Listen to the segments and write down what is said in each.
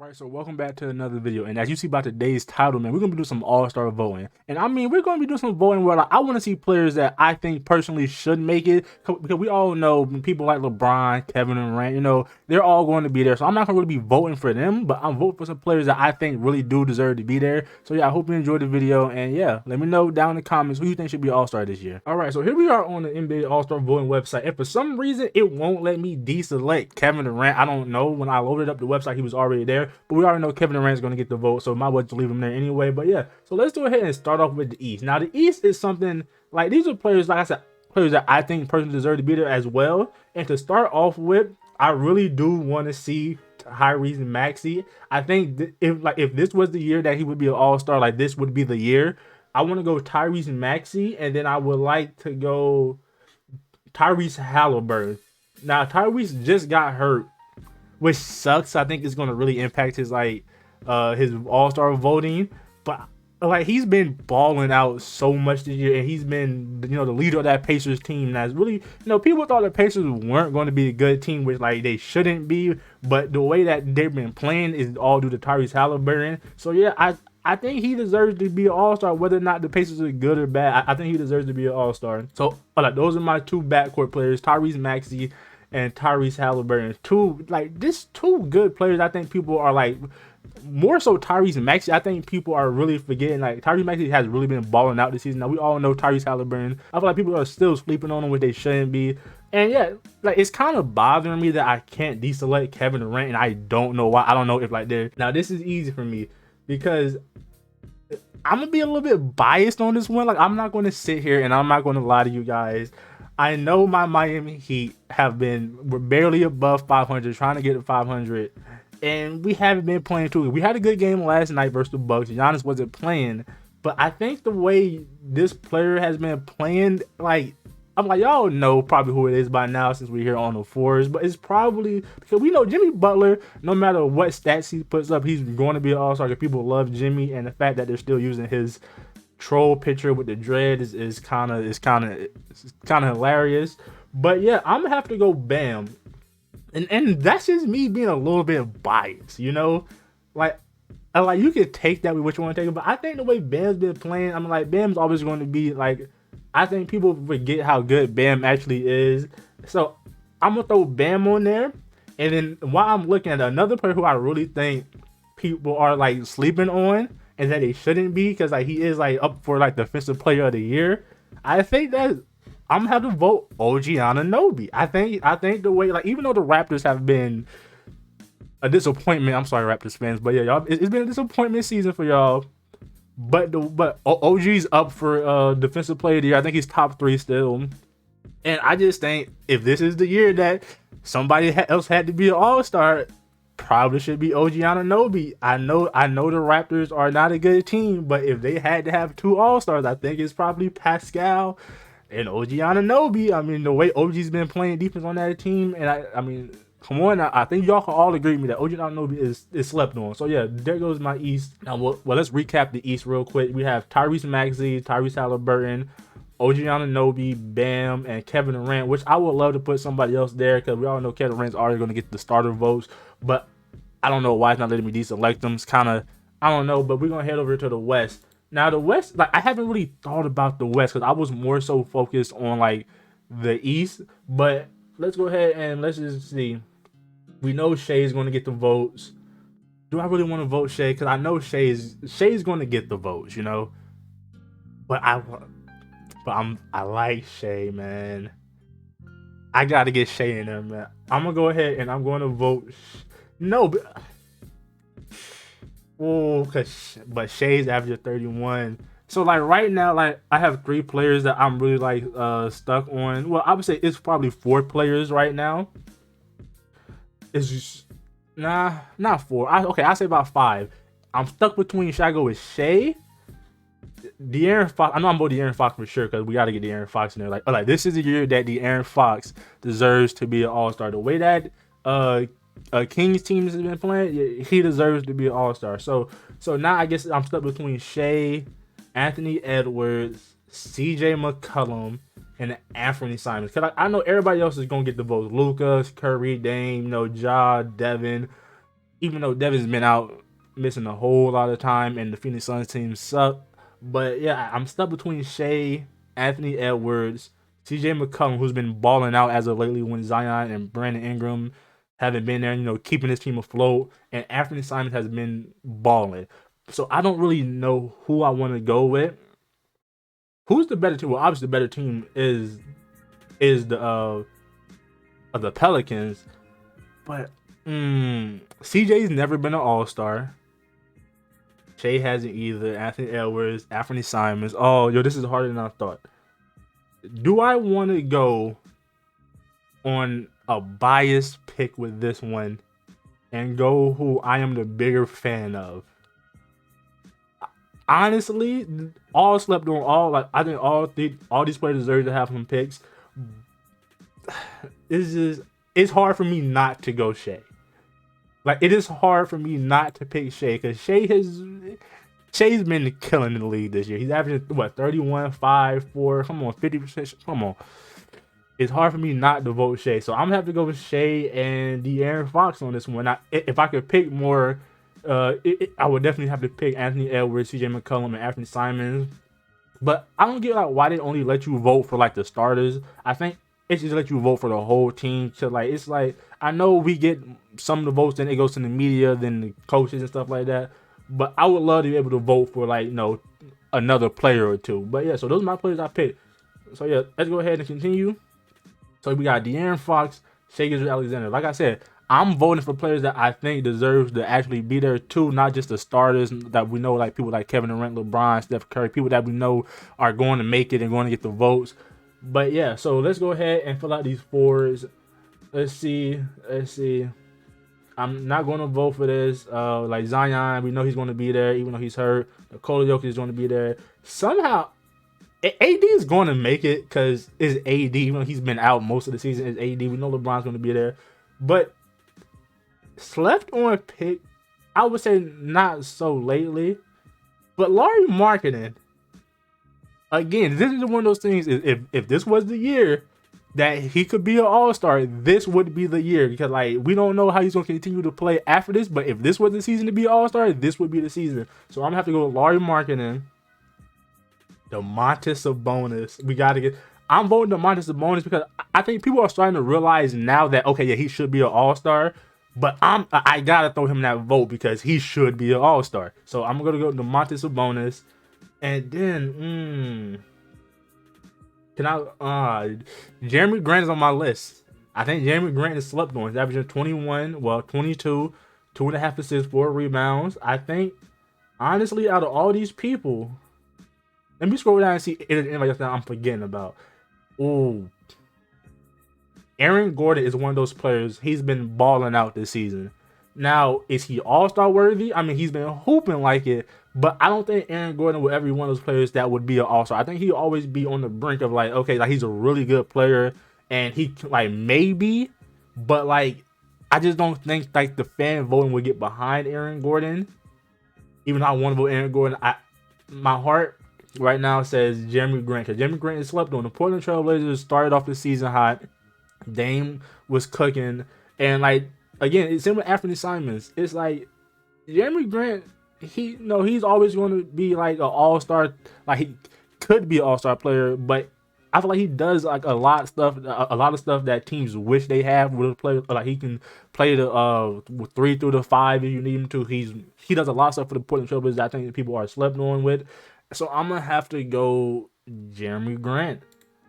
Alright, so welcome back to another video. And as you see by today's title, man, we're gonna be doing some all-star voting. And I mean, we're gonna be doing some voting where like, I want to see players that I think personally should make it, because we all know people like LeBron, Kevin Durant, you know, they're all going to be there. So I'm not gonna really be voting for them, but I'm voting for some players that I think really do deserve to be there. So yeah, I hope you enjoyed the video, and yeah, let me know down in the comments who you think should be all-star this year. Alright, so here we are on the NBA All-Star voting website, and for some reason it won't let me deselect Kevin Durant. I don't know, when I loaded up the website he was already there, but we already know Kevin Durant is going to get the vote, so might as well just leave him there anyway. But yeah, so let's go ahead and start off with the East. Now the East is something like, these are players, like I said, players that I think personally deserve to be there as well. And to start off with, I really do want to see Tyrese Maxey. I think if this was the year that he would be an all-star, like this would be the year. I want to go Tyrese Maxey, and then I would like to go Tyrese Halliburton. Now Tyrese just got hurt, which sucks. I think it's going to really impact his his all-star voting, but like he's been balling out so much this year, and he's been, you know, the leader of that Pacers team. That's really, you know, people thought the Pacers weren't going to be a good team, which like they shouldn't be, but the way that they've been playing is all due to Tyrese Halliburton. So yeah, I think he deserves to be an all-star, whether or not the Pacers are good or bad. I think he deserves to be an all-star. So like those are my two backcourt players, Tyrese Maxey and Tyrese Halliburton. Two good players. I think people are like, more so Tyrese Maxey. I think people are really forgetting, like Tyrese Maxey has really been balling out this season. Now we all know Tyrese Halliburton, I feel like people are still sleeping on him, which they shouldn't be. And yeah, like it's kind of bothering me that I can't deselect Kevin Durant, and I don't know why. I don't know if like they're, now this is easy for me because I'm gonna be a little bit biased on this one. Like I'm not going to sit here and I'm not going to lie to you guys. I know my Miami Heat we're barely above 500, trying to get to 500, and we haven't been playing too good. We had a good game last night versus the Bucks. Giannis wasn't playing, but I think the way this player has been playing, like, I'm like, y'all know probably who it is by now since we're here on the fours, but it's probably because we know Jimmy Butler, no matter what stats he puts up, he's going to be an all-star because people love Jimmy, and the fact that they're still using his troll picture with the dread is kind of hilarious. But yeah, I'm gonna have to go Bam, and that's just me being a little bit biased, you know, like you could take that with what you want to take it, but I think the way Bam's been playing, I'm like, Bam's always going to be like, I think people forget how good Bam actually is. So I'm gonna throw Bam on there, and then while I'm looking at another player who I really think people are like sleeping on, and that they shouldn't be, because like he is like up for like defensive player of the year, I think that I'm gonna have to vote OG Anunoby. I think the way, like, even though the Raptors have been a disappointment, I'm sorry Raptors fans, but yeah, y'all, it's been a disappointment season for y'all. But OG's up for defensive player of the year. I think he's top 3 still, and I just think if this is the year that somebody else had to be an all-star, probably should be OG Anunoby. I know the Raptors are not a good team, but if they had to have 2 all-stars, I think it's probably Pascal and OG Anunoby. I mean, the way OG's been playing defense on that team, and I mean, come on, I think y'all can all agree with me that OG Anunoby is slept on. So yeah, there goes my East. Now, well, let's recap the East real quick. We have Tyrese Maxey, Tyrese Halliburton, OG Anunoby, Bam, and Kevin Durant, which I would love to put somebody else there because we all know Kevin Durant's already going to get the starter votes, but I don't know why it's not letting me deselect them. It's kind of, I don't know, but we're going to head over to the West. Now, the West, like, I haven't really thought about the West because I was more so focused on, like, the East, but let's go ahead and let's just see. We know Shai's going to get the votes. Do I really want to vote Shai? Because I know Shai's going to get the votes, you know, but I like Shai, man. I got to get Shai in there, man. I'm going to go ahead and I'm going to vote. No, but but Shai's average 31. So like right now, like I have 3 players that I'm really like stuck on. Well, I would say it's probably 4 players right now. It's just not 4. I say about 5. I'm stuck between, should I go with Shai, De'Aaron Fox? I know I'm voting De'Aaron Fox for sure because we got to get De'Aaron Fox in there. Like this is the year that De'Aaron Fox deserves to be an all-star. The way that Kings team has been playing, he deserves to be an all-star. So now I guess I'm stuck between Shai, Anthony Edwards, CJ McCollum, and Anthony Simons. Because I know everybody else is going to get the votes. Lucas, Curry, Dame, Ja, Devin. even though Devin's been out missing a whole lot of time and the Phoenix Suns team suck. But yeah, I'm stuck between Shea, Anthony Edwards, CJ McCollum, who's been balling out as of lately when Zion and Brandon Ingram haven't been there, keeping his team afloat, and Anthony Simons has been balling. So I don't really know who I want to go with. Who's the better team? Well, obviously the better team is the Pelicans, but CJ's never been an All-Star. Shea hasn't either. Anthony Edwards, Anthony Simons. Oh, yo, this is harder than I thought. Do I want to go on a biased pick with this one and go who I am the bigger fan of? Honestly, all slept on all. Like I think all these players deserve to have some picks. It's hard for me not to go Shea. Like it is hard for me not to pick Shea because Shea's been killing the league this year. He's averaging what 31, 5, 4. Come on, 50%. Come on. It's hard for me not to vote Shea. So I'm gonna have to go with Shea and De'Aaron Fox on this one. If I could pick more, I would definitely have to pick Anthony Edwards, CJ McCollum, and Anthony Simons. But I don't get like why they only let you vote for like the starters. I think it should let you vote for the whole team. So like it's like I know we get some of the votes, then it goes to the media, then the coaches and stuff like that. But I would love to be able to vote for like another player or two. But yeah, so those are my players I picked. So yeah, let's go ahead and continue. So we got De'Aaron Fox, Shai Gilgeous-Alexander. Like I said, I'm voting for players that I think deserves to actually be there too, not just the starters that we know, like people like Kevin Durant, LeBron, Steph Curry, people that we know are going to make it and going to get the votes. But yeah, so let's go ahead and fill out these fours. Let's see. I'm not going to vote for this. Like Zion, we know he's going to be there, even though he's hurt. Nikola Jokic is going to be there. Somehow, AD is going to make it because it's AD. Even though he's been out most of the season, it's AD. We know LeBron's going to be there. But slept on pick, I would say not so lately. But Lauri Markkanen, again, this is one of those things. If this was the year that he could be an all-star, this would be the year. Because like we don't know how he's going to continue to play after this. But if this was the season to be an all-star, this would be the season. So I'm going to have to go with Lauri Markkanen. Domantas Sabonis. We got to get... I'm voting Domantas Sabonis because I think people are starting to realize now that, okay, yeah, he should be an all-star. But I got to throw him that vote because he should be an all-star. So I'm going to go Domantas Sabonis. And then, Jeremy Grant is on my list. I think Jeremy Grant is slept on. He's averaging 22, 2.5 assists, 4 rebounds. I think, honestly, out of all these people... Let me scroll down and see if there's anybody else that I'm forgetting about. Ooh. Aaron Gordon is one of those players. He's been balling out this season. Now, is he all-star worthy? I mean, he's been hooping like it, but I don't think Aaron Gordon will ever be one of those players that would be an all-star. I think he'll always be on the brink of like, okay, like he's a really good player, and he like maybe, but like I just don't think like the fan voting would get behind Aaron Gordon. Even though I want to vote Aaron Gordon, my heart right now says Jeremy Grant, because Jeremy Grant is slept on. The Portland Trail Blazers started off the season hot. Dame was cooking, and like again, it's similar with Anthony Simons. It's like Jeremy Grant, he's always going to be like an all-star. Like he could be an all-star player, but I feel like he does like a lot of stuff that teams wish they have with a player. Like he can play the 3 through the 5 if you need him to. He does a lot of stuff for the Portland Trail Blazers that I think people are slept on with. So I'm gonna have to go Jeremy Grant.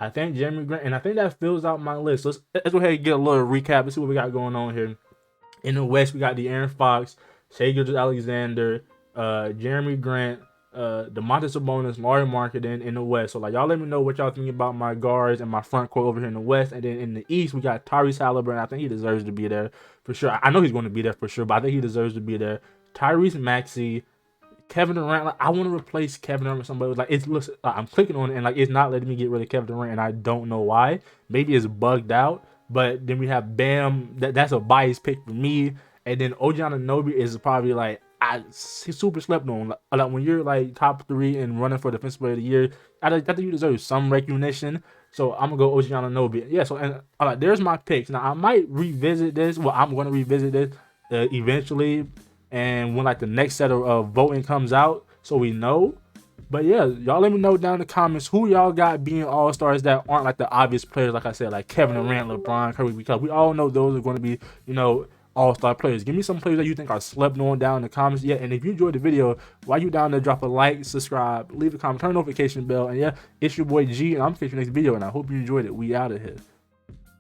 I think Jeremy Grant, and I think that fills out my list. Let's go ahead and get a little recap and see what we got going on here. In the West, we got De'Aaron Fox, Shai Gilgeous-Alexander, Jeremy Grant, Domantas Sabonis, Lauri Markkanen in the West. So like y'all let me know what y'all think about my guards and my front court over here in the West. And then in the East, we got Tyrese Haliburton. I think he deserves to be there for sure. I know he's going to be there for sure, but I think he deserves to be there. Tyrese Maxey, Kevin Durant. Like I want to replace Kevin Durant with somebody. Like I'm clicking on it and like it's not letting me get rid of Kevin Durant, and I don't know why. Maybe it's bugged out. But then we have Bam. That's a biased pick for me. And then OG Anunoby is probably like he's super slept on. Like when you're like top 3 and running for Defensive Player of the Year, I think you deserve some recognition. So I'm gonna go OG Anunoby. Yeah. So and there's my picks. Now I might revisit this. Well, I'm gonna revisit this eventually, and when like the next set of voting comes out, so we know. But yeah, y'all let me know down in the comments who y'all got being all-stars that aren't like the obvious players, like I said, like Kevin Durant, LeBron, Curry, because we all know those are going to be, you know, all-star players. Give me some players that you think are slept on down in the comments. Yeah, and if you enjoyed the video, while you down there, drop a like, subscribe, leave a comment, turn the notification bell, and yeah, it's your boy G, and I'm catching you next video, and I hope you enjoyed it. We out of here.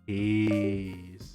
Peace.